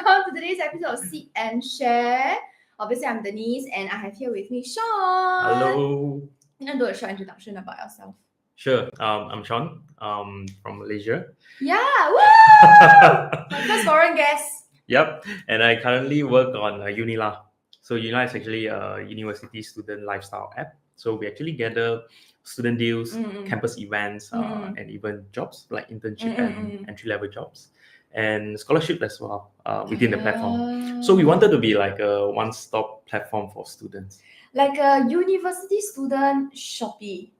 welcome to today's episode of Sit and Share. Obviously, I'm Denise and I have here with me Shawn. Hello. You can do a short introduction about yourself. Sure. I'm Shawn. From Malaysia. Yeah, woo! My first foreign guest. Yep. And I currently work on Unila. So Unila is actually a university student lifestyle app. So we actually gather student deals, campus events, and even jobs like internship and entry-level jobs, and scholarship as well within the platform. So we wanted to be like a one-stop platform for students. Like a university student Shopee.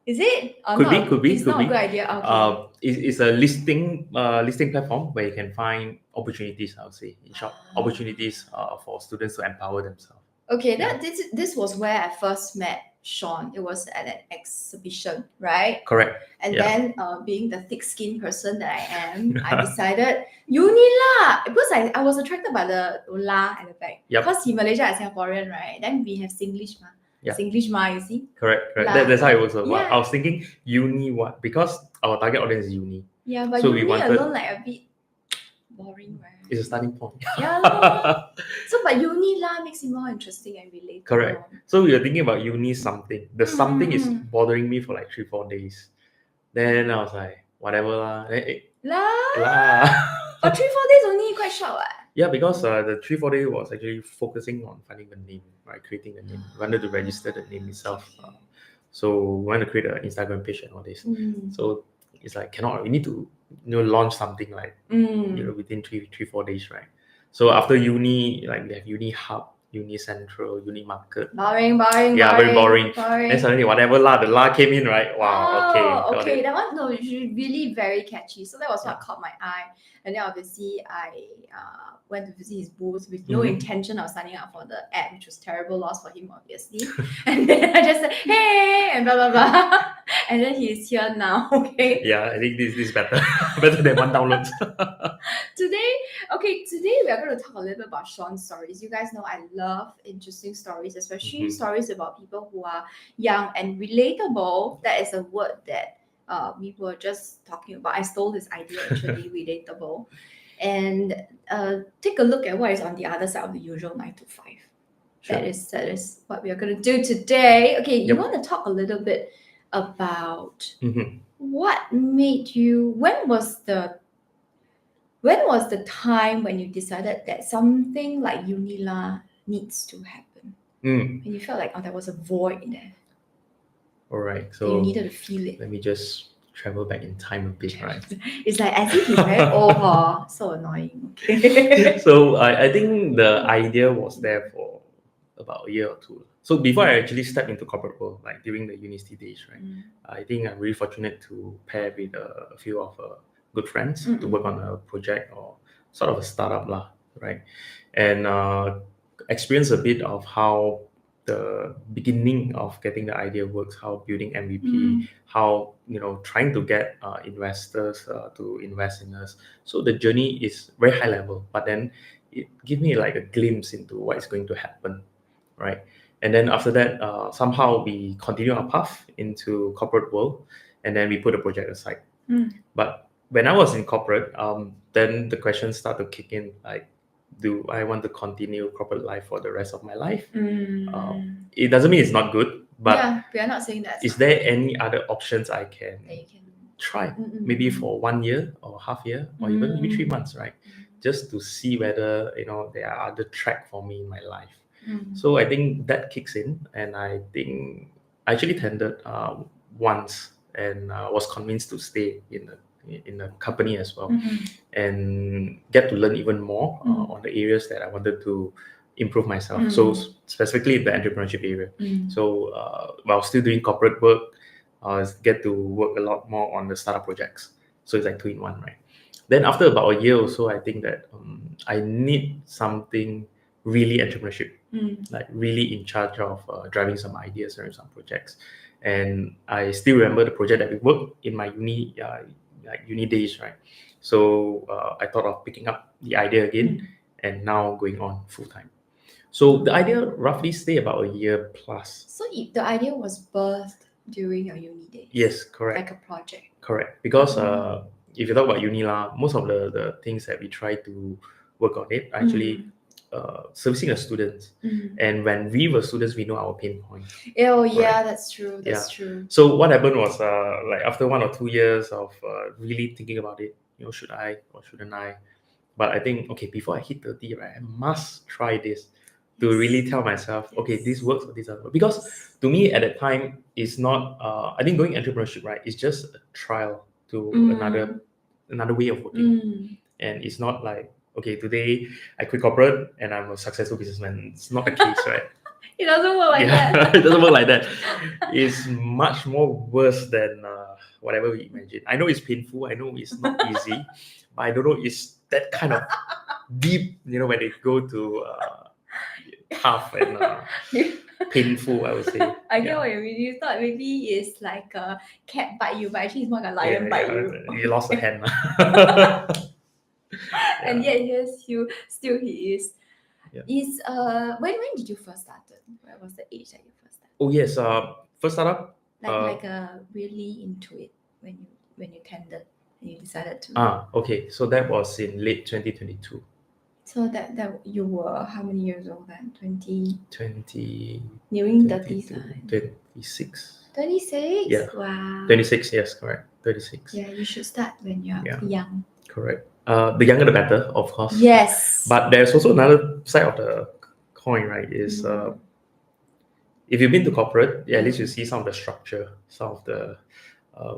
Is it? Or Could not? be. It's not a good idea. Okay. It's a listing platform where you can find opportunities. I would say, in short, opportunities for students to empower themselves. Okay, this was where I first met Shawn. It was at an exhibition, right? Correct. And then, being the thick-skinned person that I am, I decided Unila because I was attracted by the la at the back. Yep. Because in Malaysia, I'm Singaporean, right? Then we have Singlish, Yeah. Singlish, you see. Correct. La. That's how it works. Yeah. I was thinking uni what because our target audience is uni. Yeah, but So uni we wanted- alone like a bit boring, right? It's a starting point. Yeah. lor. So, but Unila makes it more interesting and relatable. Correct. So we were thinking about uni something. The something is bothering me for like 3-4 days. Then I was like, whatever lah. La. But 3-4 days only quite short, what? Yeah, because the 3-4 day was actually focusing on finding the name, right? Creating the name. We wanted to register the name itself. So we want to create an Instagram page and all this. So it's like we need to launch something like within 3-4 days, right? So after uni, like we have Uni Hub, Uni Central, Uni Market. Boring. Yeah, very boring. And suddenly whatever the la came in, right? Wow, okay. That one is really very catchy. So that was what caught my eye. And then obviously I went to visit his booth with no intention of signing up for the app, which was terrible loss for him, obviously. And then I just said, hey, and blah, blah, blah. And then he's here now, okay? Yeah, I think this is better. Better than one download. Today we are going to talk a little bit about Shawn's stories. You guys know I love interesting stories, especially stories about people who are young and relatable. That is a word that we were just talking about. I stole this idea, actually, relatable. And take a look at what is on the other side of the usual 9 to 5. Sure. That is what we are going to do today. Okay, you want to talk a little bit about what made you, when was the time when you decided that something like Unila needs to happen? And you felt like, there was a void there. All right, so you needed to feel it. Let me just travel back in time a bit, right? It's like as if he's very old, so annoying. Okay. So I think the idea was there for about a year or two. So before I actually stepped into corporate world, like during the university days, right? I think I'm really fortunate to pair with a few of good friends to work on a project or sort of a startup lah, right? And experience a bit of how the beginning of getting the idea works, how building MVP, how trying to get investors to invest in us. So the journey is very high level, but then it gives me like a glimpse into what is going to happen, right? And then after that, somehow we continue our path into corporate world, and then we put the project aside. But when I was in corporate, then the questions start to kick in, like, do I want to continue corporate life for the rest of my life? It doesn't mean it's not good, but yeah, we are not saying that. Is there any other options I can try? Maybe for 1 year or half year or even maybe 3 months, right? Just to see whether there are other track for me in my life. So I think that kicks in, and I think I actually tendered once and was convinced to stay in the company as well, and get to learn even more on the areas that I wanted to improve myself. So specifically the entrepreneurship area. So while still doing corporate work, get to work a lot more on the startup projects. So it's like 2 in 1, right? Then after about a year or so, I think that I need something really entrepreneurship, like really in charge of driving some ideas and some projects. And I still remember the project that we worked in my uni days, right? So I thought of picking up the idea again and now going on full time. So the idea roughly stayed about a year plus. So the idea was birthed during your uni days? Yes, correct. Like a project? Correct. Because if you talk about Unila, most of the things that we try to work on it. Actually, servicing the students. And when we were students, we know our pain point. Oh yeah, that's true. That's true. So what happened was like after 1 or 2 years of really thinking about it, should I or shouldn't I? But I think, okay, before I hit 30, right, I must try this to really tell myself, okay, this works or this doesn't work. Because to me at that time, it's not, I think going entrepreneurship, right, it's just a trial to another way of working. And it's not like, okay, today I quit corporate and I'm a successful businessman. It's not the case, right? It doesn't work like that. It doesn't work like that. It's much more worse than whatever we imagine. I know it's painful. I know it's not easy, but I don't know. It's that kind of deep, when they go to tough and painful, I would say. I get what you mean. You thought maybe it's like a cat bite you, but actually it's more like a lion bite you. You lost a hand. And yet yes, he is. Yeah. Is when did you first started? What was the age that you first started? Oh yes, first startup. Like really into it when you tendered and you decided to. Okay. So that was in late 2022. So that you were how many years old then? 20. Nearing 30s. 26. 26? Yeah. Wow. 26, yes, correct. 36. Yeah, you should start when you're young. Correct. The younger the better, of course. Yes. But there's also another side of the coin, right? Is if you've been to corporate, at least you see some of the structure, some of the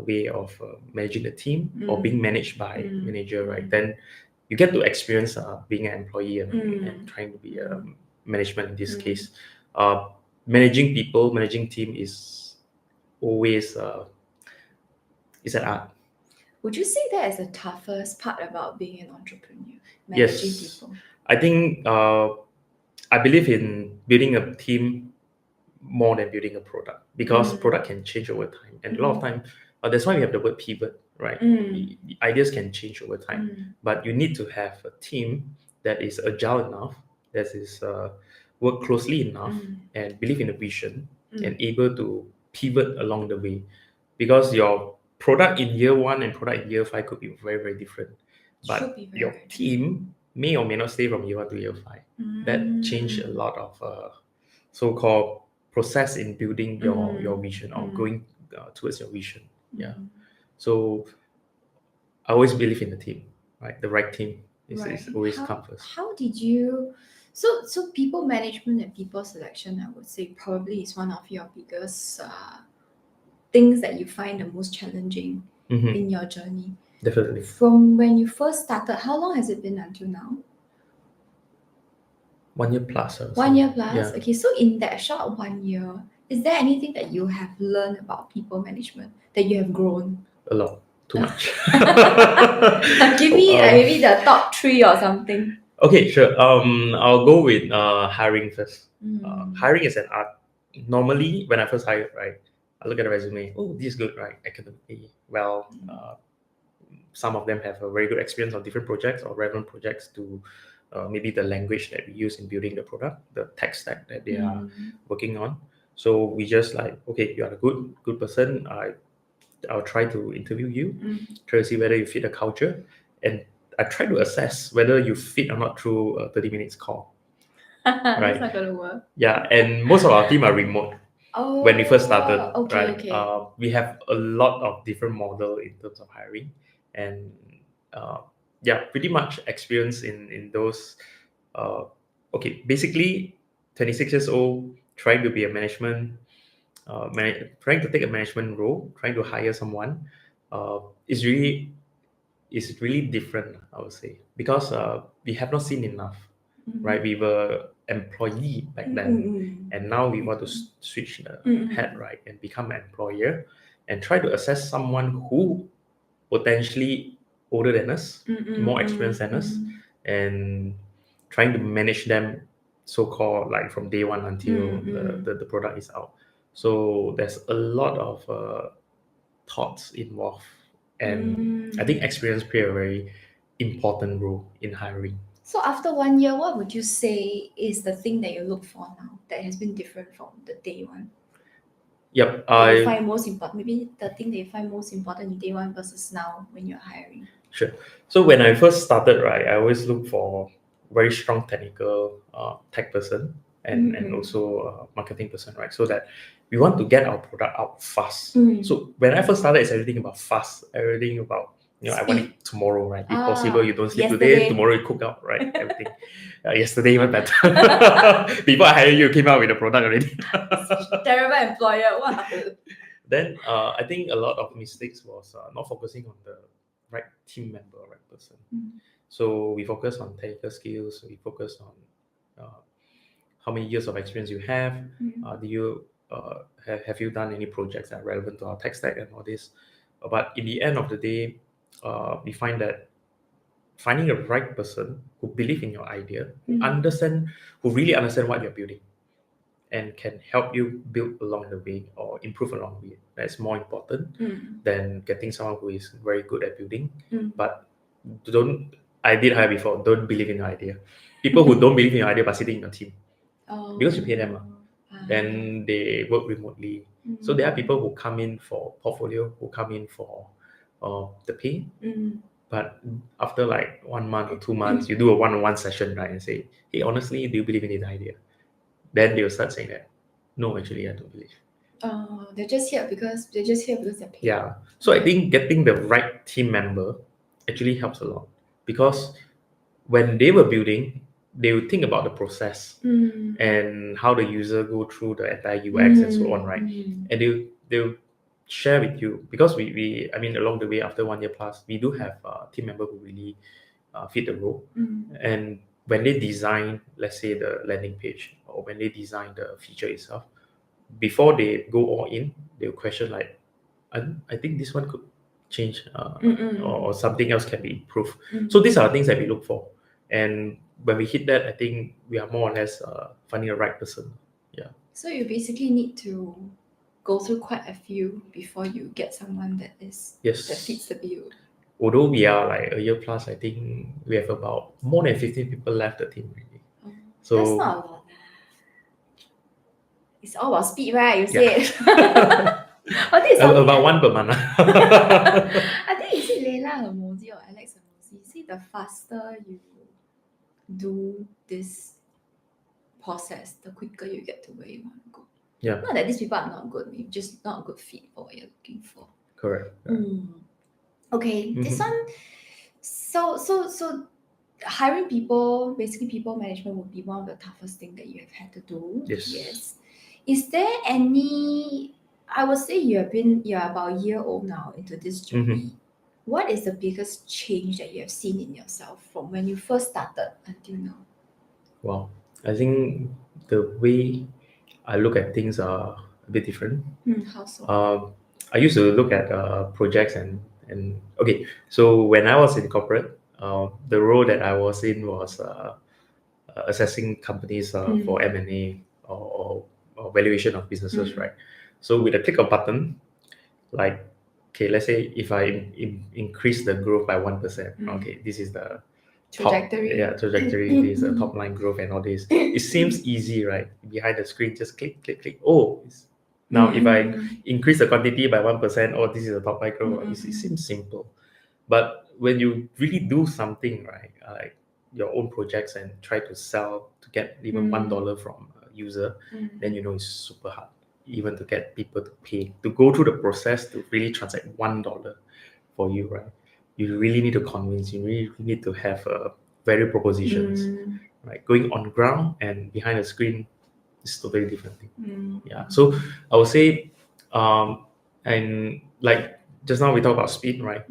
way of managing the team or being managed by manager, right? Then you get to experience being an employee and trying to be a management in this case. Managing people, managing team is always is an art. Would you say that is the toughest part about being an entrepreneur? Managing people? I think I believe in building a team more than building a product, because product can change over time, and a lot of time that's why we have the word pivot, right? The ideas can change over time, but you need to have a team that is agile enough, that is work closely enough and believe in the vision and able to pivot along the way, because your product in year 1 and product in year 5 could be very, very different, but your team may or may not stay from year 1 to year 5. That changed a lot of so-called process in building your vision or going towards your vision. So I always believe in the team, right? The right team is always come first. How did you so people management and people selection, I would say probably is one of your biggest things that you find the most challenging in your journey. Definitely. From when you first started, how long has it been until now? 1 year plus. 1 year plus? Yeah. Okay, so in that short 1 year, is there anything that you have learned about people management that you have grown? A lot. Too much. Give me maybe the top 3 or something. Okay, sure. I'll go with hiring first. Hiring is an art. Normally, when I first hired, right, I look at the resume. Oh, this is good, right? Academically well. Some of them have a very good experience on different projects or relevant projects to maybe the language that we use in building the product, the tech stack that they are working on. So we just like, okay, you are a good person. I'll try to interview you, try to see whether you fit the culture, and I try to assess whether you fit or not through a 30 minutes call. Right? That's not gonna work. Yeah, and most of our team are remote. When we first started, right? Okay. We have a lot of different model in terms of hiring, and pretty much experience in those. Basically, 26 years old, trying to be a management. Trying to take a management role, trying to hire someone, is really different, I would say, because we have not seen enough, right? We were employee back then, and now we want to switch the head, right, and become an employer, and try to assess someone who potentially older than us, more experienced than us, and trying to manage them, so-called like from day 1 until the product is out. So there's a lot of thoughts involved, and I think experience play a very important role in hiring. So after 1 year, what would you say is the thing that you look for now that has been different from the day 1? Yep, I find most important. Maybe the thing that you find most important in day 1 versus now when you're hiring. Sure. So when I first started, right, I always look for very strong technical tech person and also a marketing person, right? So that we want to get our product out fast. So when I first started, it's everything about fast, everything about, I want it tomorrow, right? If possible, you don't sleep today, tomorrow you cook out, right? Everything. Yesterday even better. Before I hired you, came out with the product already. Terrible employer. Wow. Then I think a lot of mistakes was not focusing on the right team member, right person. So we focus on technical skills. We focus on how many years of experience you have. Do you have you done any projects that are relevant to our tech stack and all this? But in the end of the day, we find that finding the right person who believe in your idea, who really understand what you're building, and can help you build along the way or improve along the way. That's more important than getting someone who is very good at building. But I did hire before, don't believe in your idea. People who don't believe in your idea but sitting in your team. Because you pay them, then they work remotely. So there are people who come in for portfolio, who come in for the pay. But after like 1 month or 2 months, you do a one-on-one session, right? And say, hey, honestly, do you believe in this idea? Then they'll start saying that, no, actually, I don't believe. They're just here because they're paid. Yeah. So I think getting the right team member actually helps a lot, because when they were building, they would think about the process and how the user go through the entire UX and so on, right? And they'll share with you, because we along the way, after 1 year plus, we do have team member who really fit the role. And when they design, let's say, the landing page, or when they design the feature itself, before they go all in, they'll question like, I think this one could change, or something else can be improved. So these are the things that we look for. And when we hit that, I think we are more or less finding the right person. Yeah. So you basically need to go through quite a few before you get someone that fits the bill. Although we are like a year plus, I think we have about more than 15 people left the team already. So that's not a lot. It's all about speed, right? You said. About one per month. I think you said Leila Hermosi or Alex Hermosi. See, the faster you do this process, the quicker you get to where you want to go. Yeah. Not that these people are not good, maybe just not a good fit for what you're looking for. Correct. Okay, this one. So hiring people, basically people management, would be one of the toughest things that you have had to do. Yes. Is there any? I would say you're about a year old now into this journey. What is the biggest change that you have seen in yourself from when you first started until now? Wow, I think the way I look at things are a bit different. How so? I used to look at projects and okay. So when I was in corporate, the role that I was in was assessing companies for M&A or valuation of businesses, right? So with a click of button, like, okay, let's say if I increase the growth by 1%, okay, this is the trajectory. Trajectory. This is the top line growth and all this. It seems easy, right? Behind the screen, just click. Oh, now if I increase the quantity by 1%, oh, this is the top line growth. It seems simple, but when you really do something, right, like your own projects and try to sell to get even $1 from a user, then it's super hard, even to get people to pay, to go through the process to really transact $1 for you, right? You really need to convince. You really need to have value propositions, right? Going on ground and behind the screen is totally different thing. Yeah. So I would say, and like just now we talk about speed, right?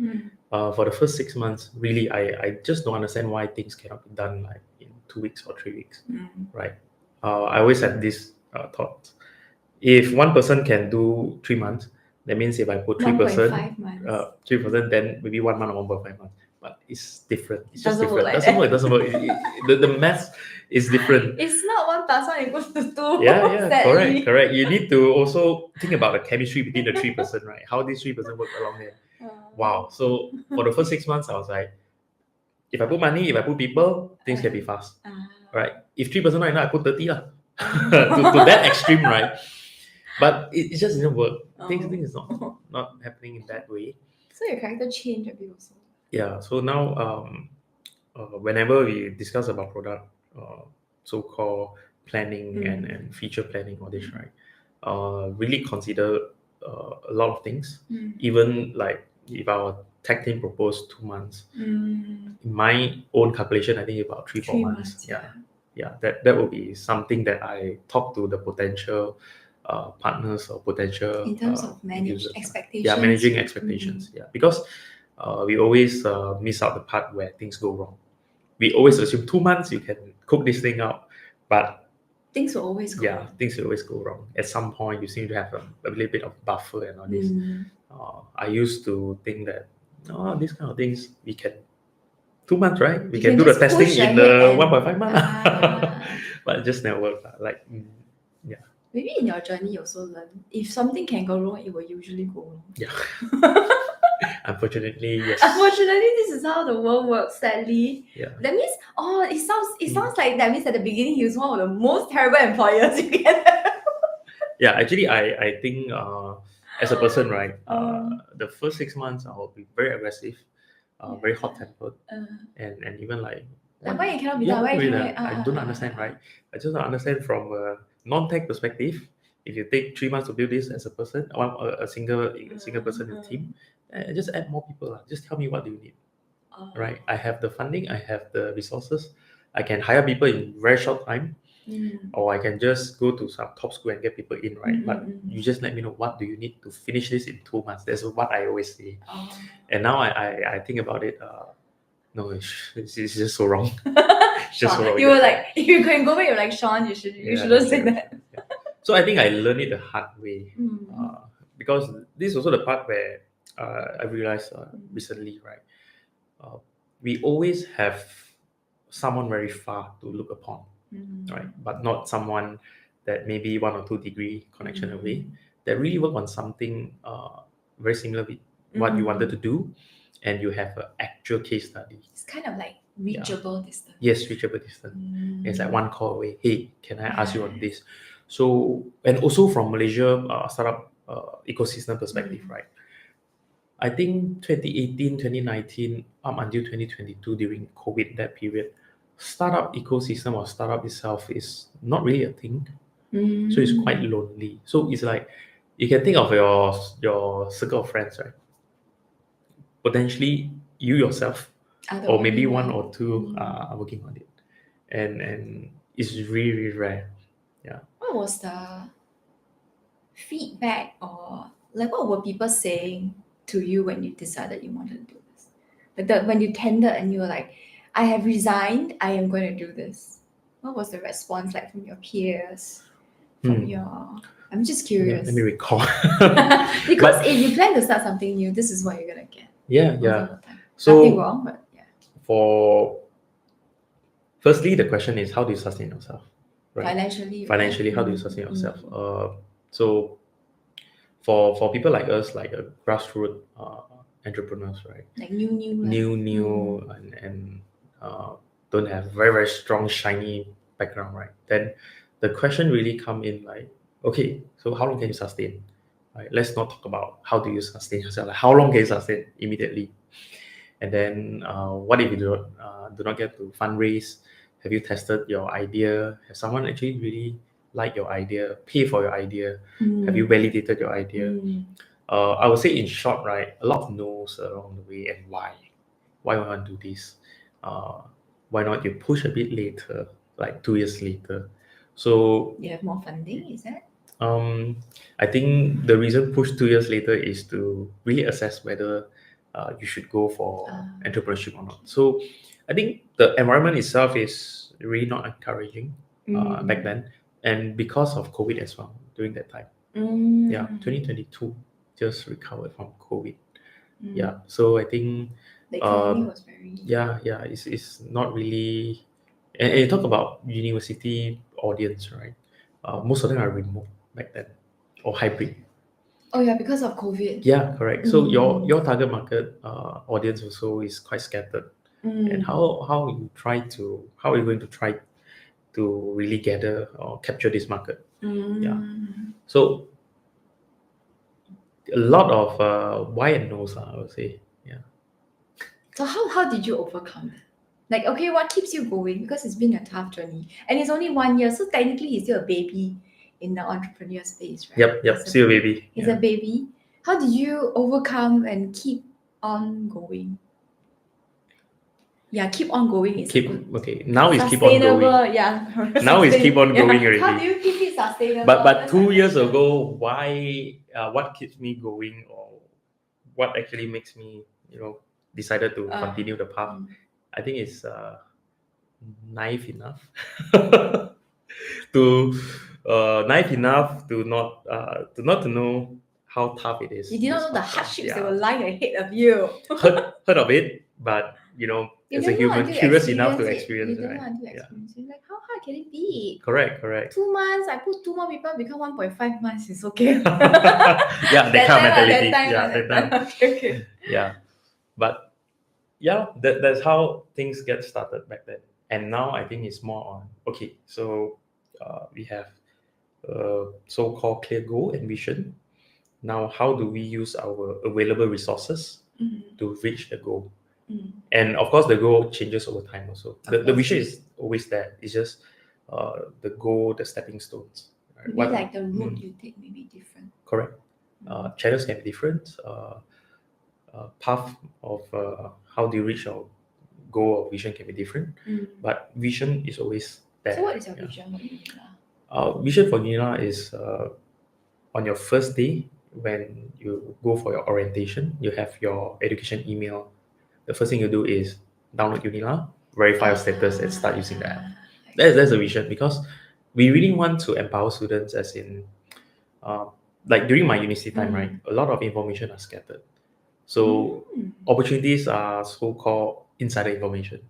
For the first 6 months, really, I just don't understand why things cannot be done like in 2 weeks or 3 weeks, right? I always had this thought: if one person can do 3 months, that means if I put 3%, 3%, then maybe 1 month or 1.5 months. But it's different. It's just different. It doesn't work. The math is different. It's not 1 plus 1 equals to 2. Yeah, correct. You need to also think about the chemistry between the 3%, right? How these 3% work along there. Wow. So for the first 6 months, I was like, if I put money, if I put people, things can be fast, right? If 3% not enough, I put 30 lah. to that extreme, right? But it just didn't work. Things is not happening in that way. So your character changed a bit also. Yeah. So now whenever we discuss about product, so-called planning and feature planning, all this, right? Really consider a lot of things. Even like if our tech team proposed 2 months, in my own calculation, I think about 3-4 3 months. months, Yeah, that will be something that I talk to the potential partners or potential in terms of users. expectations. Yeah, managing expectations. Yeah, because we always miss out the part where things go wrong. We always assume 2 months you can cook this thing out, but things will always go wrong. things will always go wrong. At some point, you seem to have a little bit of buffer and all this. I used to think that these kind of things we can 2 months, right? We You can can do the just testing push in ahead the and- 1.5 months, but it just never worked. Like, yeah. Maybe in your journey you also learn if something can go wrong, it will usually go wrong. Yeah. Unfortunately, yes. Unfortunately, this is how the world works, sadly. Yeah. That means, it sounds like that means at the beginning he was one of the most terrible employers you can have. Yeah, actually, I think as a person, right, the first 6 months I will be very aggressive, very hot-tempered, and even like why you cannot be done? Why you cannot? I don't understand, right? I just don't understand from a non-tech perspective. If you take 3 months to build this as a person, a single person in the team, just add more people. Just tell me what do you need, right? I have the funding, I have the resources, I can hire people in very short time, or I can just go to some top school and get people in, right? But you just let me know what do you need to finish this in 2 months. That's what I always say. And now I think about it. No, it's just so wrong. Just so wrong. You were like, if you can go back, you're like, Shawn, you shouldn't say that. Yeah. So I think I learned it the hard way, because this is also the part where I realized recently, right? We always have someone very far to look upon, right? But not someone that maybe 1 or 2 degree connection away that really work on something very similar with what you wanted to do, and you have an actual case study. It's kind of like reachable distance. Yes, reachable distance. It's like one call away. Hey, can I ask you on this? So, and also from Malaysia startup ecosystem perspective, right? I think 2018, 2019, up until 2022 during COVID, that period, startup ecosystem or startup itself is not really a thing. So it's quite lonely. So it's like, you can think of your circle of friends, right? Potentially you yourself, or maybe one or two are working on it. And it's really, really rare. Yeah. What was the feedback, or like what were people saying to you when you decided you wanted to do this? Like when you tendered and you were like, I have resigned, I am going to do this. What was the response like from your peers? From I'm just curious. Let me recall. Because if you plan to start something new, this is what you're gonna get. Yeah. So nothing wrong, but yeah. Firstly, the question is, how do you sustain yourself? Right? Financially, how do you sustain yourself? So for people like us, like a grassroots entrepreneurs, right? Like new, and don't have very, very strong shiny background, right? Then the question really come in like, okay, so how long can you sustain? Right? Let's not talk about how do you sustain yourself. Like how long can you sustain immediately? And then what if you do not get to fundraise? Have you tested your idea? Has someone actually really like your idea, pay for your idea? Have you validated your idea? I would say in short, right, a lot of no's along the way. And why we want to do this? Why not you push a bit later, like 2 years later? So you have more funding, is that? I think the reason push 2 years later is to really assess whether you should go for entrepreneurship or not. So I think the environment itself is really not encouraging back then, and because of COVID as well during that time. 2022 just recovered from COVID. Yeah, so I think the economy was very it's not really, and you talk about university audience, right? Most of them are remote back then, or hybrid. Oh yeah, because of COVID. Yeah, correct. So your target market audience also is quite scattered. And how are you going to try to really gather or capture this market? Yeah. So a lot of why and no's, I would say. Yeah. So how did you overcome that? Like, okay, what keeps you going? Because it's been a tough journey. And it's only 1 year, so technically he's still a baby in the entrepreneur space, right? Yep, still a baby. He's a baby. How did you overcome and keep on going? Yeah, keep on going is okay. Now it's keep on going. Yeah. Now it's keep on going already. How do you keep it sustainable? But 2 years ago, why? What keeps me going, or what actually makes me, decided to continue the path? I think it's naive enough to naive enough to not to know how tough it is. You did not know the hardships that were lying ahead of you. heard of it, but as a human, curious enough to experience it. Right? Like, how hard can it be? Correct. 2 months, I put 2 more people, become 1.5 months. It's okay. Yeah, that kind of mentality. That time. Okay. Yeah, but that's how things get started back then. And now I think it's more on, okay, so we have so-called clear goal and vision. Now, how do we use our available resources to reach the goal? And of course, the goal changes over time also. The vision is always there. It's just the goal, the stepping stones. Right? Maybe like the route you take may be different. Correct. Channels can be different. Path of how do you reach your goal or vision can be different. But vision is always there. So what is your vision for Unila? Vision for Unila is on your first day when you go for your orientation, you have your education email. The first thing you do is download Unila, verify your status, and start using the app. That's a vision, because we really want to empower students, as in, like during my university time, right? A lot of information are scattered. So opportunities are so-called insider information.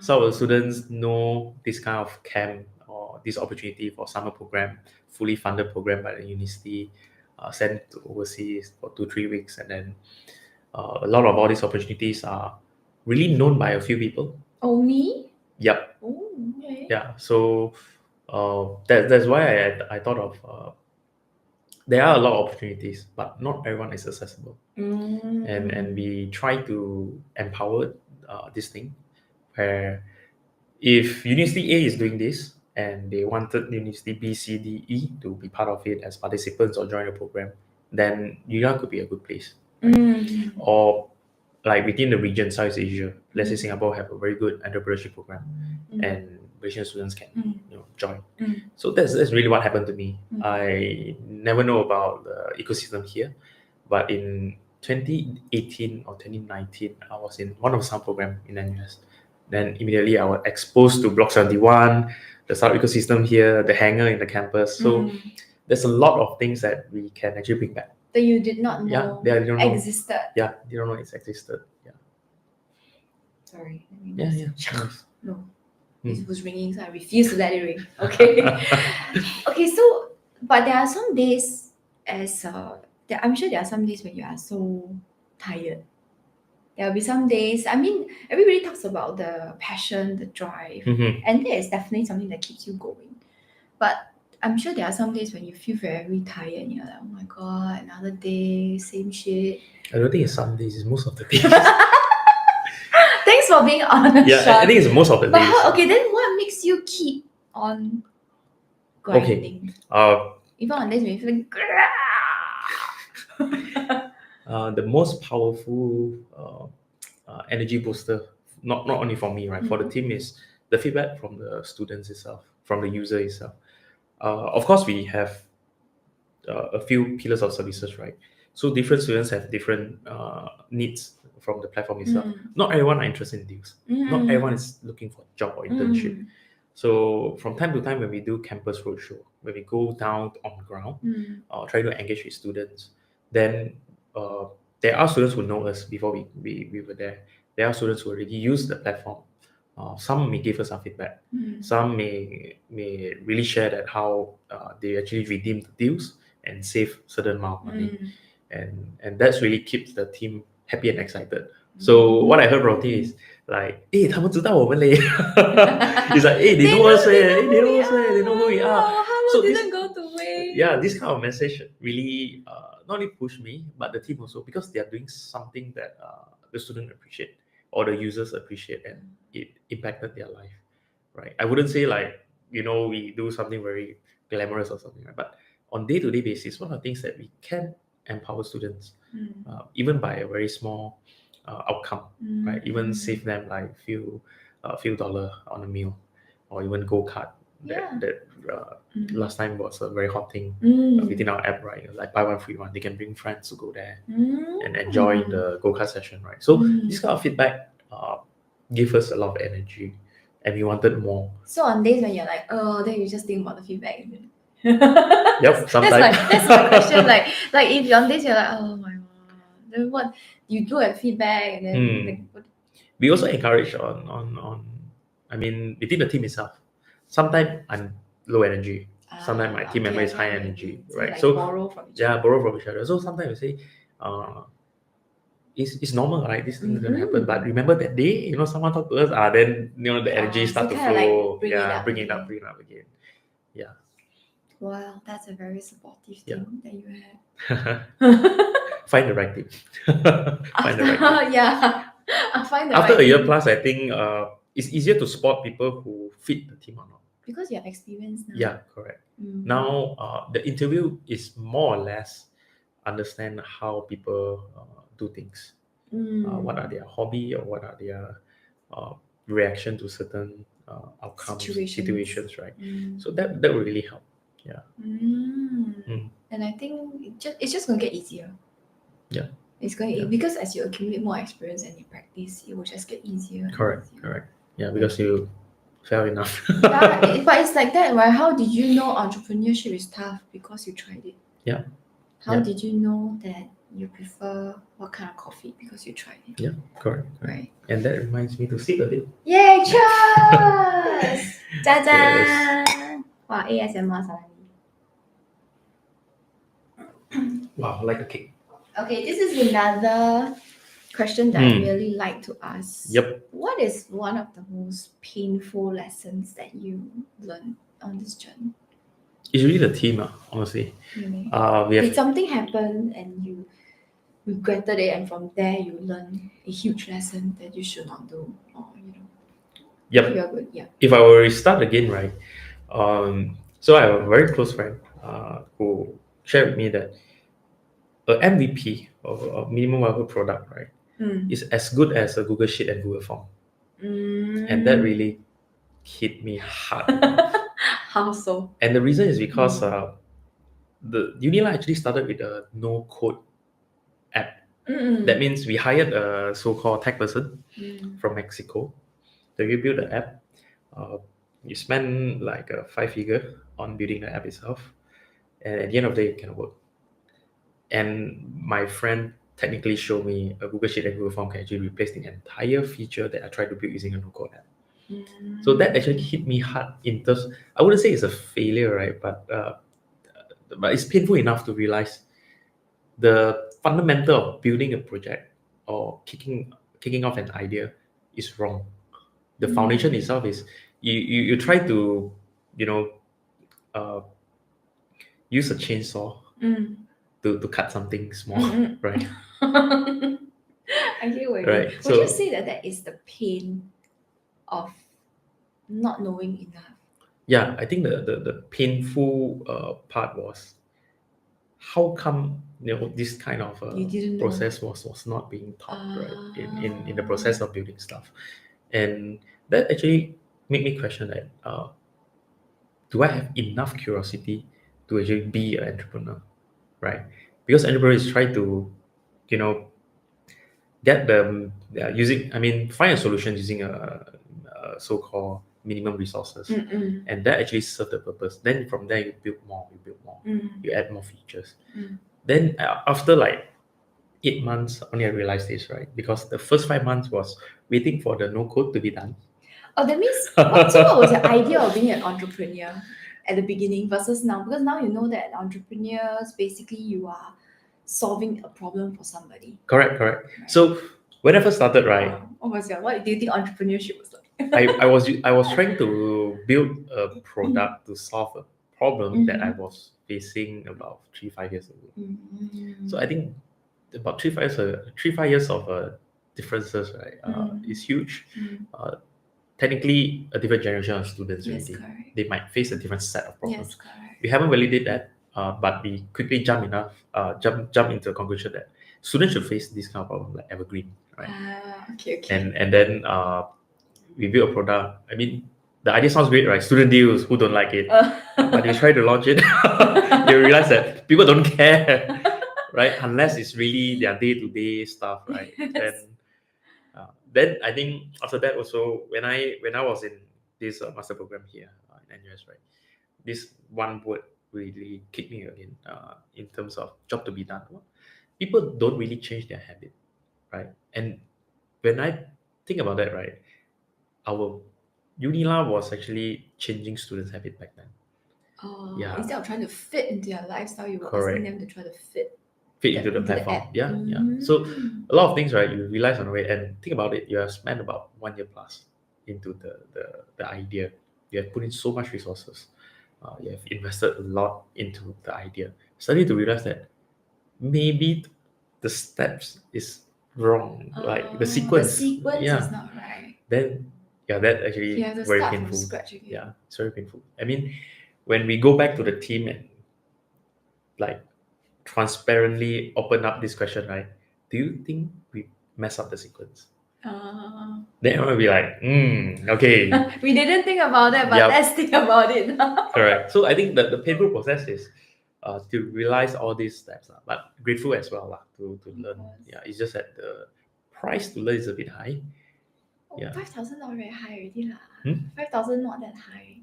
Some of the students know this kind of camp or this opportunity for summer program, fully funded program by the university, sent to overseas for 2-3 weeks, and then a lot of all these opportunities are really known by a few people. Only? Yep. Oh, okay. Yeah. So that's why I thought of. There are a lot of opportunities, but not everyone is accessible. And we try to empower this thing, where if University A is doing this and they wanted University B, C, D, E to be part of it as participants or join the program, then UNA could be a good place. Right? Or like within the region, Southeast Asia, let's say Singapore have a very good entrepreneurship program, and Malaysian students can join. So that's really what happened to me. I never know about the ecosystem here, but in 2018 or 2019, I was in one of some program in NUS. Then immediately I was exposed to Block 71, the startup ecosystem here, the hangar in the campus. So there's a lot of things that we can actually bring back. That you did not know existed. Yeah, you don't know it's existed. Yeah. Sorry. Yeah. No. It was ringing, so I refused to let it ring. Okay. Okay, so, but there are some days I'm sure there are some days when you are so tired. There will be some days, I mean, everybody talks about the passion, the drive, and that is definitely something that keeps you going. But I'm sure there are some days when you feel very tired and you're like, oh my god, another day, same shit. I don't think it's some days, it's most of the days. Thanks for being honest. Yeah, Shawn. I think it's most of the days. Okay, then what makes you keep on grinding? Okay. Even on days when you feel like the most powerful energy booster, not only for me, right, for the team, is the feedback from the students itself, from the user itself. Of course, we have a few pillars of services, right? So different students have different needs from the platform itself. Not everyone are interested in deals. Not everyone is looking for a job or internship. So from time to time, when we do campus roadshow, when we go down on the ground, try to engage with students, then there are students who know us before we were there. There are students who already use the platform. Some may give us some feedback. Some may really share that how they actually redeem the deals and save certain amount of money, and that's really keeps the team happy and excited. So what I heard from T is like, 他们知道我们嘞. It's like, they know us, they know who we are. So didn't go to waste. Yeah, this kind of message really not only push me, but the team also, because they are doing something that the student appreciate, or the users appreciate and it impacted their life, right? I wouldn't say like, we do something very glamorous or something, right? But on day-to-day basis, one of the things that we can empower students, even by a very small outcome, right? Even save them like few dollar on a meal, or even go-kart. That last time was a very hot thing within our app, right? Like buy one free one. They can bring friends to go there and enjoy the go-kart session, right? So this kind of feedback give us a lot of energy, and we wanted more. So on days when you're like, oh, then you just think about the feedback. Yep, sometimes. That's my question. Like if on days you're like, oh my god, then what you do at feedback and then we also encourage on within the team itself. Sometimes I'm low energy. Sometimes my team member is high energy, right? Like borrow from each other. Borrow from each other. So sometimes we say, it's normal, right? This thing is gonna happen. But remember that day, someone talked to us, then the energy start to flow. Like bring it up again. Yeah. Wow, that's a very supportive team that you have. Find the right team. Find the right team. Yeah. After a year plus, I think it's easier to spot people who fit the team or not. Because you have experience now. Yeah, correct. Now, the interview is more or less understand how people do things. What are their hobby, or what are their reaction to certain outcomes, situations, right? So that will really help. Yeah. And I think it's just going to get easier. Yeah. It's going because as you accumulate more experience and you practice, it will just get easier. Correct. Yeah, because you fail enough. But it's like that, right? How did you know entrepreneurship is tough? Because you tried it. Yeah. How did you know that you prefer what kind of coffee? Because you tried it. Yeah, correct. Right. And that reminds me to sip a bit. Yay, cheers! 짜잔! Wow, ASMR salami. Wow, like a cake. Okay, this is another question that I really like to ask. Yep. What is one of the most painful lessons that you learned on this journey? It's really the team, honestly. Really? Did something happen and you regretted it, and from there you learn a huge lesson that you should not do, or Yep. if you're good, yeah. If I were to start again, right? So I have a very close friend who shared with me that a MVP or a minimum viable product, right, is as good as a Google Sheet and Google Form. And that really hit me hard. How so? And the reason is because the Unila actually started with a no-code app. That means we hired a so-called tech person from Mexico to rebuild the app. You spend like a 5-figure on building the app itself, and at the end of the day, it can work. And my friend technically showed me a Google Sheet and Google Form can actually replace the entire feature that I tried to build using a no-code app. So that actually hit me hard in terms. I wouldn't say it's a failure, right? But it's painful enough to realize the fundamental of building a project or kicking off an idea is wrong. The foundation itself is you try to use a chainsaw to cut something small, right? I get what you Right. mean. Would you say that is the pain of not knowing enough? Yeah, I think the painful part was how come this kind of process was not being taught, right? In the process of building stuff, and that actually made me question that do I have enough curiosity to actually be an entrepreneur, right? Because entrepreneurs try to get them find a solution using a so-called minimum resources, and that actually serve the purpose. Then from there you build more, you add more features. Then after like 8 months only I realized this, right? Because the first 5 months was waiting for the no code to be done. Oh, that means what was your idea of being an entrepreneur at the beginning versus now? Because now you know that entrepreneurs, basically you are solving a problem for somebody. Correct. Right. So when I first started, right? What do you think entrepreneurship was like? I was trying to build a product to solve a problem that I was facing about 3-5 years ago. So I think about 3-5 years of differences, right, is huge. Technically, a different generation of students Yes, already. correct. They might face a different set of problems. Yes, correct. We haven't validated that, but we quickly jump into a conclusion that students should face this kind of problem like evergreen, right? Okay. And then we build a product. I mean, the idea sounds great, right? Student deals, who don't like it? But you try to launch it, you realize that people don't care, right? Unless it's really their day-to-day stuff, right? Yes. Then I think after that also, when I was in this master program here in NUS, right, this one word really kicked me again in terms of job to be done. People don't really change their habit, right? And when I think about that, right, our Unila was actually changing students' habit back then. Yeah. Instead of trying to fit into their lifestyle, you were Correct. asking them to try to fit into the into the platform. app. Yeah. So a lot of things, right? You realize on the way, and think about it. You have spent about 1 year plus into the idea. You have put in so much resources. You have invested a lot into the idea. Starting to realize that maybe the steps is wrong, like the sequence. The sequence is not right. Then that actually You have to very start painful. from scratch again. Yeah, it's very painful. I mean, when we go back to the team and like transparently open up this question, right? Do you think we mess up the sequence? Then I'm gonna be like, okay. We didn't think about that, but Yep. let's think about it. Correct. So I think that the painful process is to realize all these steps, but grateful as well to learn. course. Yeah, it's just that the price to learn is a bit high. Yeah. 5,000 not very high already lah. 5,000 not that high.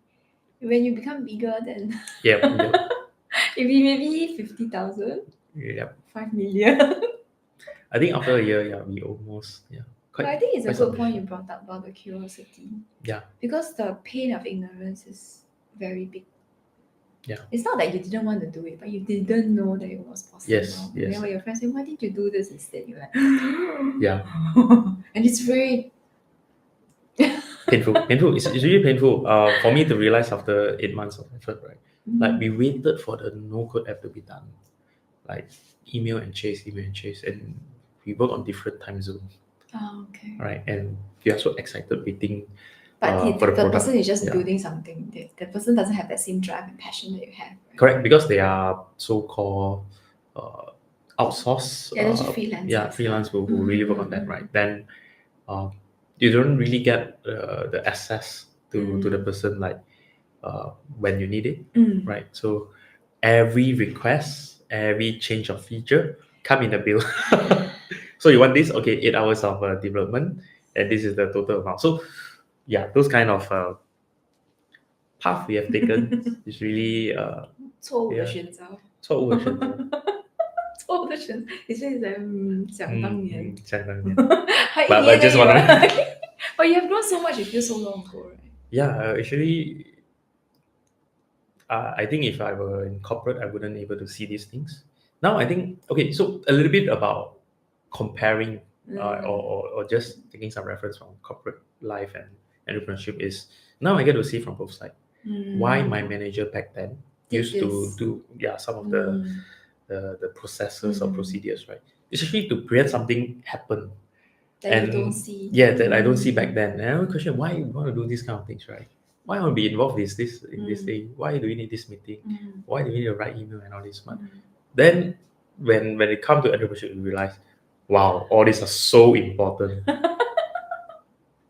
When you become bigger, then Yep. if you maybe 50,000, Yep. 5 million. I think after a year, we almost But I think it's a quite good point you sufficient. brought up about the curiosity. Yeah. Because the pain of ignorance is very big. Yeah. It's not that you didn't want to do it, but you didn't know that it was possible. Yes. And then when your friends say, why didn't you do this instead? You're like, Yeah. And it's very painful. It's really painful. For me to realize after 8 months of effort, right? Like we waited for the no code app to be done, like email and chase, and we work on different time zones. Okay. Right, and we are so excited waiting. But for the product. person is just building something. The person doesn't have that same drive and passion that you have. Right? Correct, because they are so-called outsourced. Freelancers. Freelance who really work on that, right? Then you don't really get the access to the person like when you need it, right? So every request, every change of feature come in a bill. So you want this, okay, 8 hours of development, and this is the total amount. So those kind of path we have taken is really 错误的选择。错误的选择。错误的选择，你现在想当年，想当年。But I just wanna. But you have grown so much. It feels so long ago, right? Yeah, actually, I think if I were in corporate, I wouldn't able to see these things. Now I think so a little bit about comparing or just taking some reference from corporate life and entrepreneurship is now I get to see from both sides. Why my manager back then used to do some of the processes or procedures, right? It's actually to prevent something happen. That you don't see. Yeah, that I don't see back then. And I would question why you want to do these kind of things, right? Why I want to be involved in this thing? Why do we need this meeting? Why do we need to write email and all this? But then when it comes to entrepreneurship, you realize, wow, all these are so important.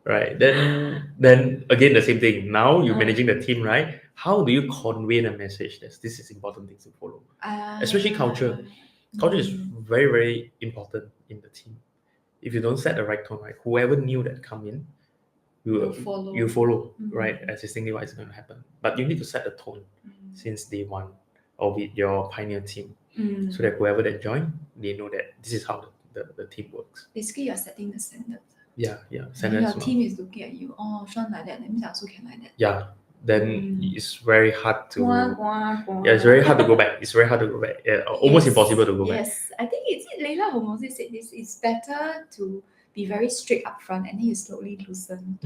Right. Then again the same thing. Now you're managing the team, right? How do you convey the message that this is important things to follow? Especially culture. Culture is very, very important in the team. If you don't set the right tone, right, whoever new that come in, you follow, right? Existingly what is going to happen. But you need to set the tone since day one, or with your pioneer team, so that whoever that join, they know that this is how the team works. Basically, you're setting the standard. Yeah. And your team is looking at you. Oh, Shawn like that. That means I also can like that. Yeah. Then it's very hard to. It's very hard to go back. It's very hard to go back. Almost impossible to go back. Yes, I think it's Leila who mostly said this. It's better to be very strict upfront and then you slowly loosen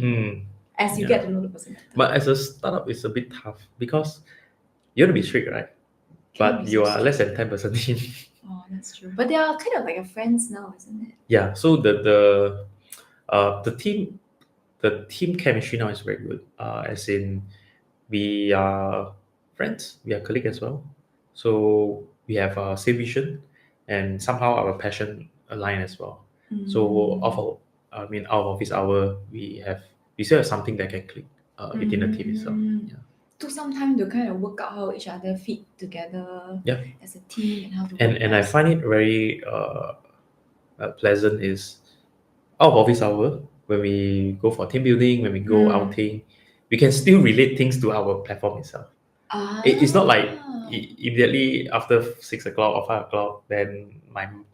as you get to know the person better. But as a startup, it's a bit tough because you have to be strict, right? but you are less than 10% in. Oh, that's true. But they are kind of like your friends now, isn't it? Yeah. So the team chemistry now is very good. As in, we are friends, we are colleagues as well. So we have same vision, and somehow our passion align as well. So out of office hour, we still have something that can click within the team itself. Yeah. Took some time to kind of work out how each other fit together as a team and how to work. And I find it very pleasant is out of office hour, when we go for team building, when we go outing, we can still relate things to our platform itself. It's not like immediately after 6 o'clock or 5 o'clock, then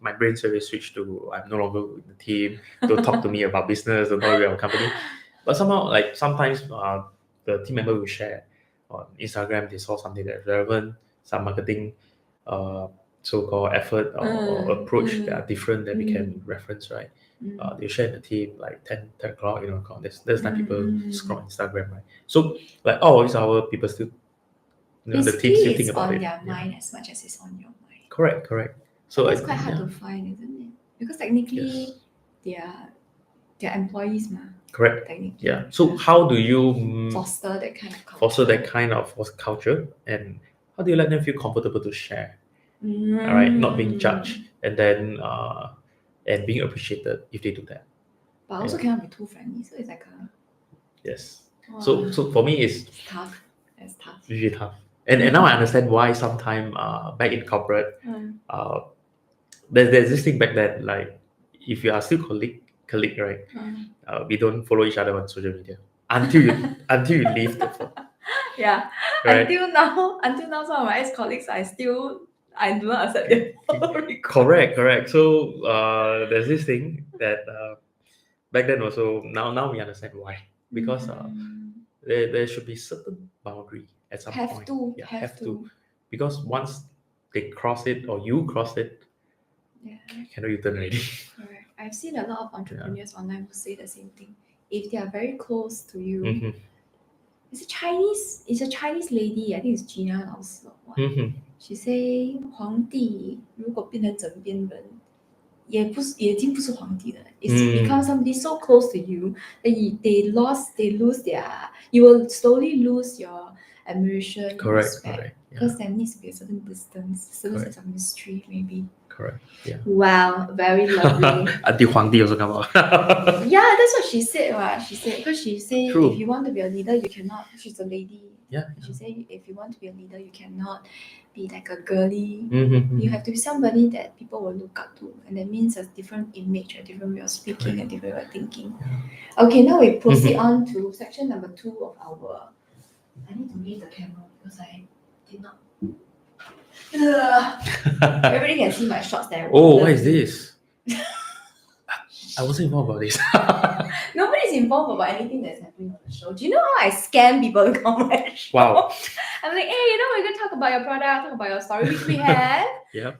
my brain service switch to I'm no longer with the team. Don't talk to me about business. Don't talk about our company. But somehow, like sometimes, the team member will share on Instagram. They saw something that's relevant, some marketing, so-called effort or approach that are different that we can reference, right? They share in the team like 10 o'clock, 11 o'clock. There's time people scroll Instagram, right? So like always our people still, the team still think about it. It's on their mind as much as it's on your mind. Correct. So it's quite hard to find, isn't it? Because technically they're employees, ma. Correct. Technically. Yeah. So how do you foster that kind of culture? Foster that kind of culture, and how do you let them feel comfortable to share? All right, not being judged, and then and being appreciated if they do that. But also cannot be too friendly, so it's like a yes. So for me, it's tough. It's tough. Really tough. And now I understand why sometime back in corporate, there's this thing back then, like if you are still colleague, right? We don't follow each other on social media until you leave the firm. Yeah. Right? Until now, some of my ex-colleagues I do not accept their follow request. Correct. So there's this thing that back then also, now we understand why. Because there should be certain boundary at some point. Have to. Because once they cross it or you cross it, you cannot U-turn already. Correct. I've seen a lot of entrepreneurs online who say the same thing. If they are very close to you, it's a Chinese lady, I think it's Gina 老师 or what. She say 皇帝如果变成枕边人，也已经不是皇帝了。It's become somebody so close to you that they lose their. You will slowly lose your admiration, respect, because there needs to be a certain distance, certain sense of mystery, maybe. Correct. Yeah. Wow, very lovely. Until Huangdi also come out. Yeah, that's what she said. She said if you want to be a leader, you cannot. She's a lady. Yeah. She said if you want to be a leader, you cannot be like a girly. You have to be somebody that people will look up to, and that means a different image, a different way of speaking, a different way of thinking. Okay, now we proceed on to section number 2 of our. I need to leave the camera because I did not. Everybody can see my shorts there. Oh, what is this? I wasn't involved about this. Nobody's involved about anything that's happening on the show. Do you know how I scam people to come on my show? Wow. I'm like, hey, we're going to talk about your product, talk about your story, which we have,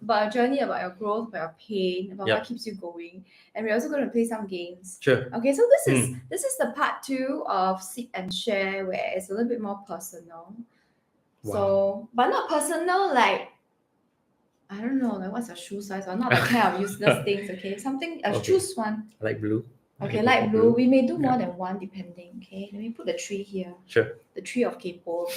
about your journey, about your growth, about your pain, about what keeps you going. And we're also going to play some games. Sure. Okay, so this is the part 2 of Seek and Share, where it's a little bit more personal. Wow. So, but not personal like, I don't know, like what's your shoe size or not that kind of useless things, okay? Something, choose one. Light blue. Okay, light blue. We may do more than one depending, okay? Let me put the tree here. Sure. The tree of Kaypo.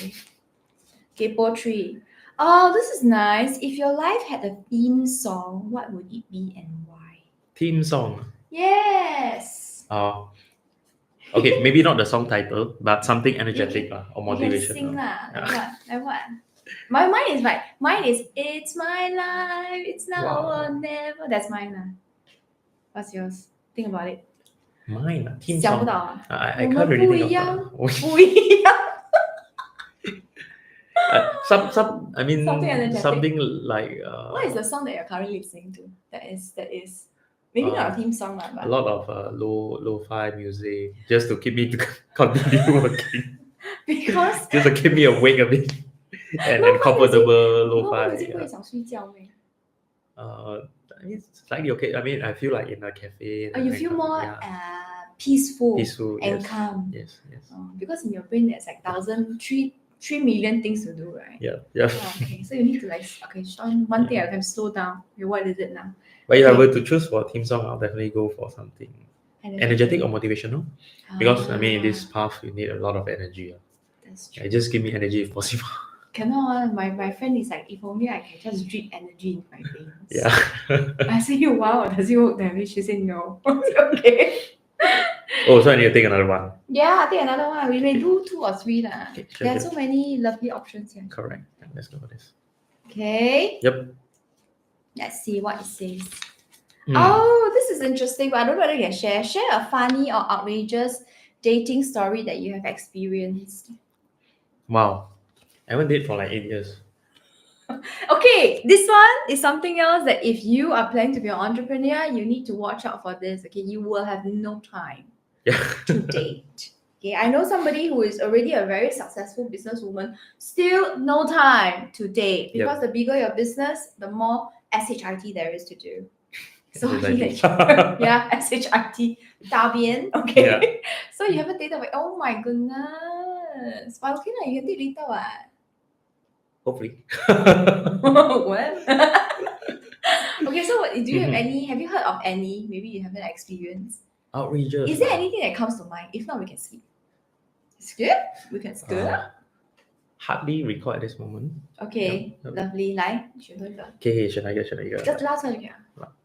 Kaypo tree. Oh, this is nice. If your life had a theme song, what would it be and why? Theme song? Yes. Okay, maybe not the song title, but something energetic or motivational. You can sing like what? Mine is it's my life, it's now or never. That's mine. What's yours? Think about it. Mine, theme song. I can't really think of something like. What is the song that you're currently listening to? That is maybe not a theme song, but a lot of lo-fi music just to keep me to continue working. Because just to keep me awake a bit. And comfortable lo-fi. It's slightly okay. I mean, I feel like in a cafe. You feel more peaceful and yes. calm. Yes. Because in your brain there's like 3 million things to do, right? Yeah. Oh, okay, so you need to Shawn, one thing I can slow down. Okay, what is it now? But if I were to choose for theme song, I'll definitely go for something energetic or motivational. Because I mean, in this path, you need a lot of energy. That's true. Yeah, just give me energy if possible. Cannot. My friend is like, if only I can just drip energy in my veins. Yeah. I say, wow, does it work that way? She said, no. Okay. Oh, so I need to take another one. Yeah, I take another one. We may do 2 or 3 lah. Okay, there are so many lovely options here. Correct. Let's go for this. Okay. Yep. Let's see what it says. Oh, this is interesting, but I don't know whether you can share. Share a funny or outrageous dating story that you have experienced. Wow. I haven't dated for like 8 years. Okay, this one is something else that if you are planning to be an entrepreneur, you need to watch out for this. Okay, you will have no time to date. Okay, I know somebody who is already a very successful businesswoman, still no time to date because the bigger your business, the more SHIT there is to do. So yeah, SHIT, 大便, okay. Yeah. So you haven't dated, like, oh my goodness. But okay, you can date later, what? Hopefully. What? Okay, so do you have any? Have you heard of any? Maybe you haven't experienced. Outrageous. Is there anything that comes to mind? If not, we can skip. Skip? We can skip. Hardly recall at this moment. Okay, lovely. 来，选多一个。 Okay, should I get? Just last one again.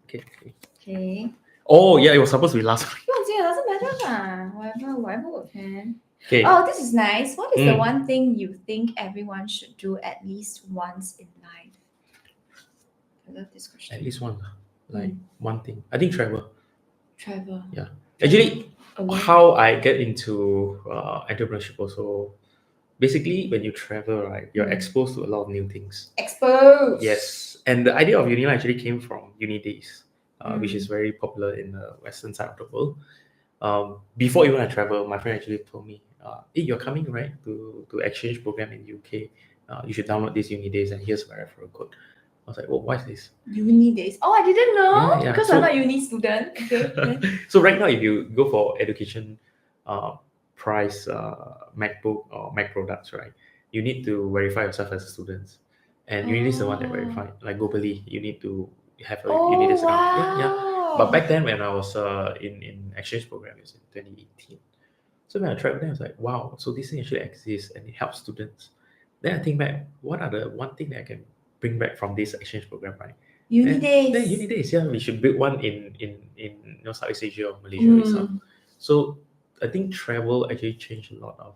Okay. Oh yeah, it was supposed to be last one. 不用紧 doesn't matter 嘛 whatever we can. Okay. Oh, this is nice. What is the one thing you think everyone should do at least once in life? I love this question. At least one. Like one thing. I think travel. Travel. Yeah. Actually, how I get into entrepreneurship also, basically when you travel, right, you're exposed to a lot of new things. Exposed. Yes. And the idea of uni actually came from uni days, which is very popular in the western side of the world. Before even I travel, my friend actually told me, hey, you're coming, right, to exchange program in UK. You should download this uni days and here's my referral code. I was like, well, why is this? Uni days. Oh, I didn't know. Yeah. Because I'm not a uni student. Okay. So right now, if you go for education price MacBook or Mac products, right, you need to verify yourself as a student. And uni is the one that verify. Like globally, you need to have a uni days account. Yeah. But back then when I was in exchange program, it was in 2018. So when I tried that, I was like, wow, so this thing actually exists and it helps students. Then I think back, what are the one thing that I can bring back from this exchange program, right? Uni days. Then uni days, yeah, we should build one in Southeast Asia or Malaysia itself. So I think travel actually changed a lot of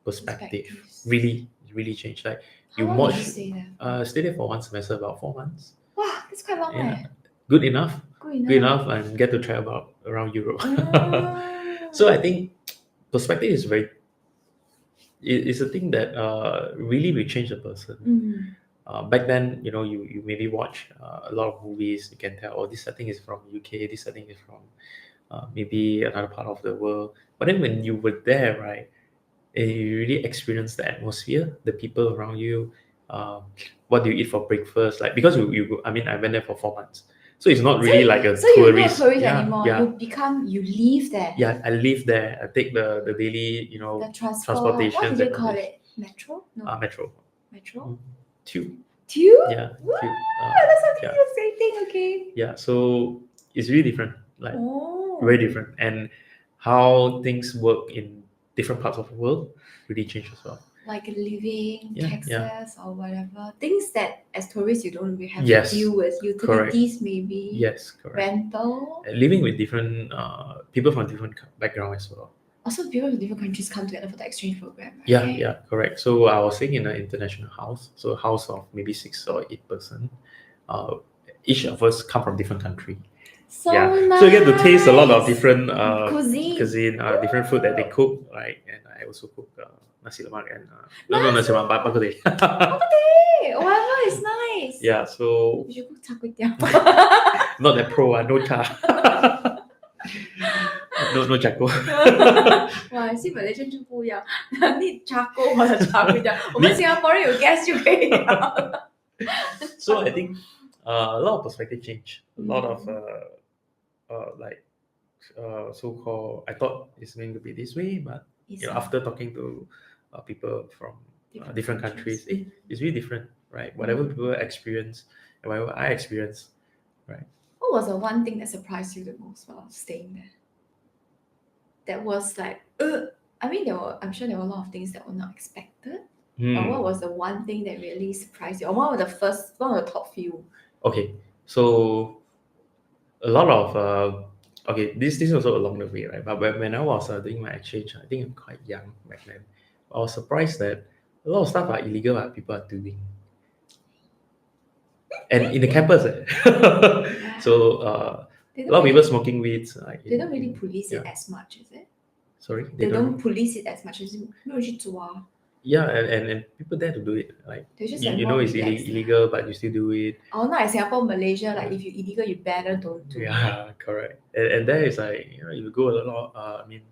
perspective. Really changed. Like How long did you stay there? Stay there for 1 semester, about 4 months. Wow, that's quite long. Yeah. Good enough, and get to travel around Europe. So I think perspective is it's a thing that really will change a person. Back then, you maybe watch a lot of movies. You can tell, oh, this setting is from UK. This setting is from maybe another part of the world. But then when you were there, right, you really experience the atmosphere, the people around you. What do you eat for breakfast? Like because I went there for 4 months. So it's not really like a tourist. So you're not a tourist anymore. You live there. Yeah, I live there. I take the daily, the transportation. What do you call it? Metro? No. Metro. Tube. Yeah. Wow, Tube. that's something exciting. Okay. Yeah. So it's really different. Like very different, and how things work in different parts of the world really change as well. Like living, taxes or whatever. Things that as tourists you don't really have to deal with. Utilities maybe. Yes, correct. Rental. Living with different people from different background as well. Also people from different countries come together for the exchange program, right? Yeah, correct. So I was staying in an international house. So a house of maybe 6 or 8 person. Each of us come from different country. So nice. So you get to taste a lot of different cuisine, different food that they cook, right? And I also cook nasi lemak and nasi lemak bak kut teh. Whatever is nice. Yeah, so you should cook char kway teow. Not that pro, no char. no charcoal. Wow, I see Malaysian 就不一样 need charcoal 或者 char kway teow. 我们 Singaporean 有 gas 就可以了。So I think a lot of perspective change. A lot of so-called, I thought it's going to be this way, but after talking to people from different countries. It's really different, right? Whatever people experience and whatever I experience, right? What was the one thing that surprised you the most while staying there? That was like, I mean, I'm sure there were a lot of things that were not expected. But what was the one thing that really surprised you? Or one of the top few? Okay, so a lot of this is also along the way, right? But when I was doing my exchange, I think I'm quite young back then. I was surprised that a lot of stuff are illegal that people are doing, and in the campus. So a lot of people smoking weeds. They don't really police it as much, is it? Sorry, they don't police it as much as 没有去抓. Yeah, and people dare to do it. Like just you know it's illegal, but you still do it. Not like Singapore, Malaysia. Like if you illegal, you better don't do it. Yeah, correct. And there is like you go a lot. I mean,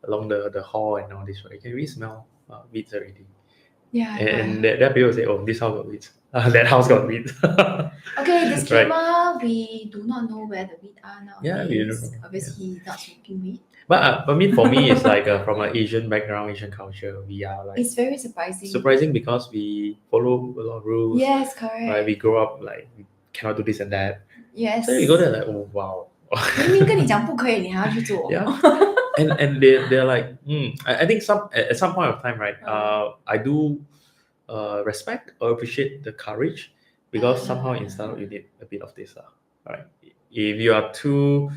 along the hall and all this, right? You can really smell weeds already. Yeah. And there people say, "Oh, this house got weeds. That house got weeds." Okay, disclaimer: right. We do not know where the weeds are now. Yeah, we don't know. Obviously, he's not smoking weed. But I mean, for me, it's like from an Asian background, Asian culture, we are like. It's very surprising. Surprising because we follow a lot of rules. Yes, correct. Right, we grow up like we cannot do this and that. Yes. So you go there like, oh wow. 明明跟你讲不可以，你还要去做。Yeah. And they're like, I think at some point of time, right? I do respect or appreciate the courage because somehow in startup you need a bit of this, right? If you are too,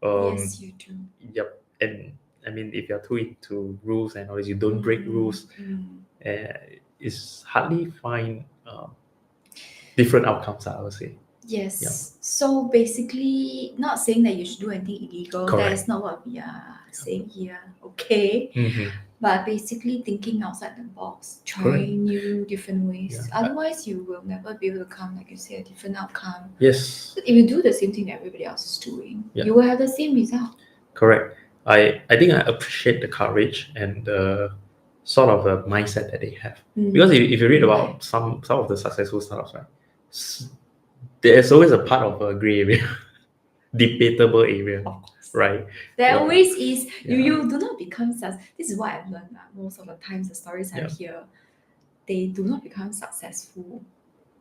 yes, you do. Yep. And I mean, if you're too into rules and all this, you don't break rules. It's hardly find different outcomes, I would say. Yes. Yeah. So basically, not saying that you should do anything illegal. Correct. That is not what we are saying here. Okay. But basically thinking outside the box, trying new different ways. Yeah. Otherwise, you will never be able to come, like you say, a different outcome. Yes. But if you do the same thing that everybody else is doing, you will have the same result. Correct. I think I appreciate the courage and the sort of the mindset that they have. Because if you read about some of the successful startups, right, there's always a part of a gray area, debatable area, right? There always is. You do not become successful. This is what I've learned. Most of the times, the stories I hear, they do not become successful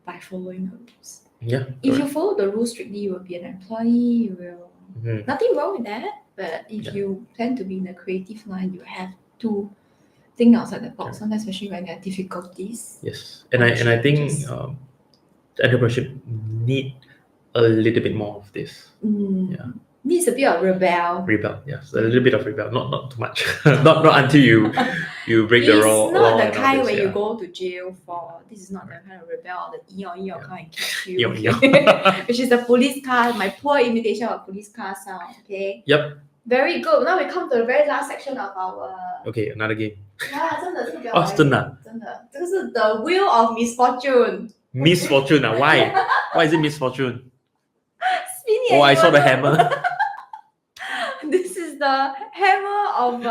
by following the rules. Yeah. If you follow the rules strictly, you will be an employee. You will nothing wrong with that. But if you plan to be in the creative line, you have to think outside the box, sometimes especially when there are difficulties. Yes, and I think entrepreneurship need a little bit more of this. Needs a bit of rebel. Yes, a little bit of rebel, not too much. not until you break the law. It's not the kind where you go to jail for. This is not the kind of rebel, the eon car and catch you. Which is the police car. My poor imitation of police car sound. Okay. Yep. Very good. Now we come to the very last section of our. Okay, another game. Yeah, 真的是比较。哦，真的。真的，这个是 The Wheel of Misfortune. Misfortune, why? Why is it misfortune? Spin it. Oh, I saw the hammer. This is the hammer of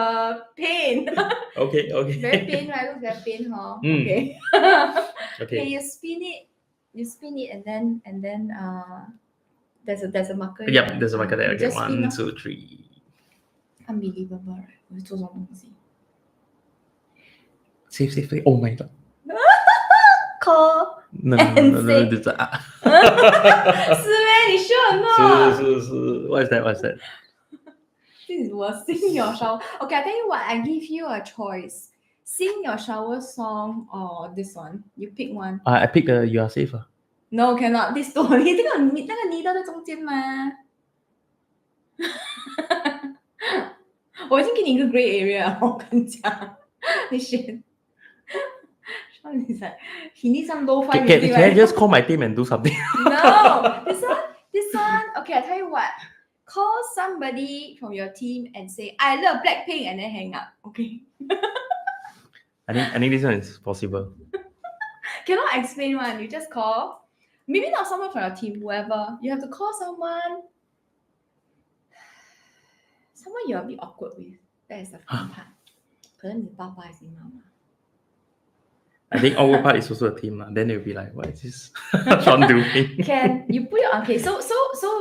pain. Okay. Very pain, right? Looks very pain, huh? Okay. Okay, you spin it, and then there's a marker. Yep, there's a marker there. Okay, 1, 2, 3. Unbelievable, right? 我做这种东西。Safe. Oh my god. Call. No. 是咩？你 sure or not? 是。What is that? This is what sing your shower. Okay, I tell you what. I give you a choice. Sing your shower song or this one. You pick one. I pick the You Are Safe. No, cannot. This two. 你这个 needle 在中间吗？我已经给你一个 gray area， 我跟你讲，你选。He's like, he needs some low-fi music. Can I just call my team and do something? No, this one. Okay, I tell you what. Call somebody from your team and say, I love Blackpink, and then hang up. Okay. I think this one is possible. Cannot explain one. You just call. Maybe not someone from your team, whoever. You have to call someone you're a bit awkward with. That is the fun part. 可能你爸爸还是你妈妈。I think awkward part is also a team. Then they'll be like, what is this Shawn doing? Can you put your okay? So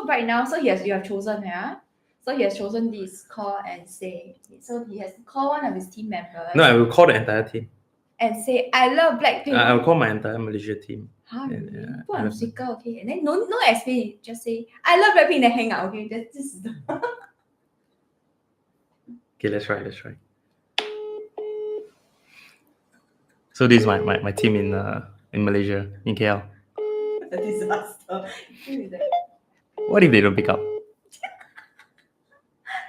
right now, you have chosen, yeah. So he has chosen this call and say. So he has to call one of his team members. No, I will call the entire team. and say, I love Blackpink. I'll call my entire Malaysia team. Huh, And, really? I Put on love speaker, okay. And then no explain, just say, I love Blackpink, then hang out, okay? This is the Okay, let's try. So this is my team in Malaysia, in KL. a disaster. What if they don't pick up?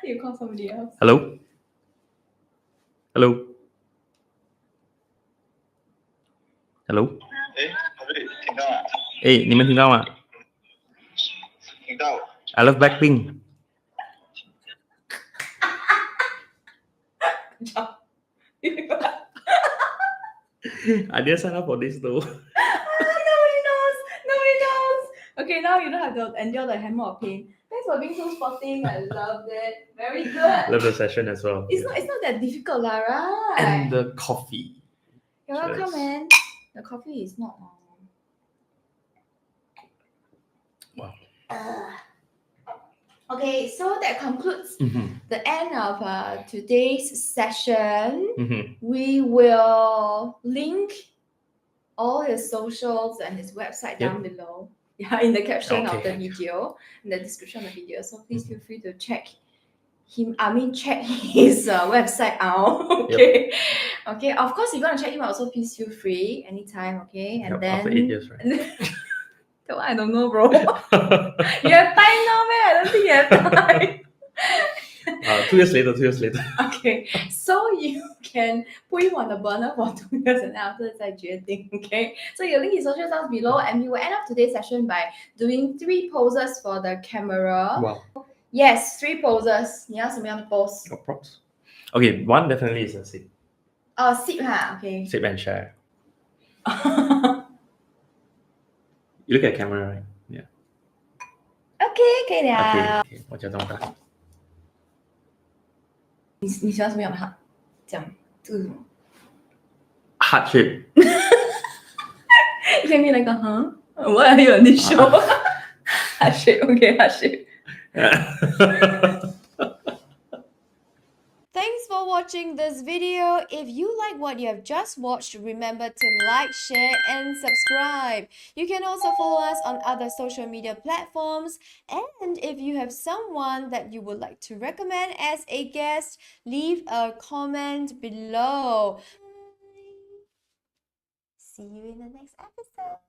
You call somebody else. Hello? Hello? Hello? 听到吗？你们听到吗？听到。I love Blackpink. I didn't sign up for this though. Nobody knows. Okay, now you don't have to endure the hammer of pain. Thanks for being so sporting. I loved it. Very good. Love the session as well. It's not that difficult, right? And the coffee. You're welcome, man. The coffee is not long. Wow. Okay, so that concludes the end of today's session. We will link all his socials and his website down below. Yeah, in the caption of the video, in the description of the video. So please feel free to check check his website out. Okay. Okay. Of course, if you want to check him out, also please feel free anytime. Okay. And then after 8 years, right? That one I don't know, bro. You have time now, man. I don't think you have time. 2 years later. Okay, so you can put him on the burner for 2 years and then after that, okay? So you link his social down below, and we will end up today's session by doing 3 poses for the camera. Wow. Yes, 3 poses. 你要什么样的 pose? Props. Okay, one definitely is a sit. Oh, sit, okay. Sit and share. You look at camera, right? Yeah. Okay, now. Okay. 我叫动tác。你喜欢什么样的 heart? 这样，这个是什么 Heart shape. You can be like, what are you on this show? Heart shape, okay, heart shape. Thanks for watching this video. If you like what you have just watched, remember to like, share and subscribe. You can also follow us on other social media platforms. And if you have someone that you would like to recommend as a guest, leave a comment below. See you in the next episode.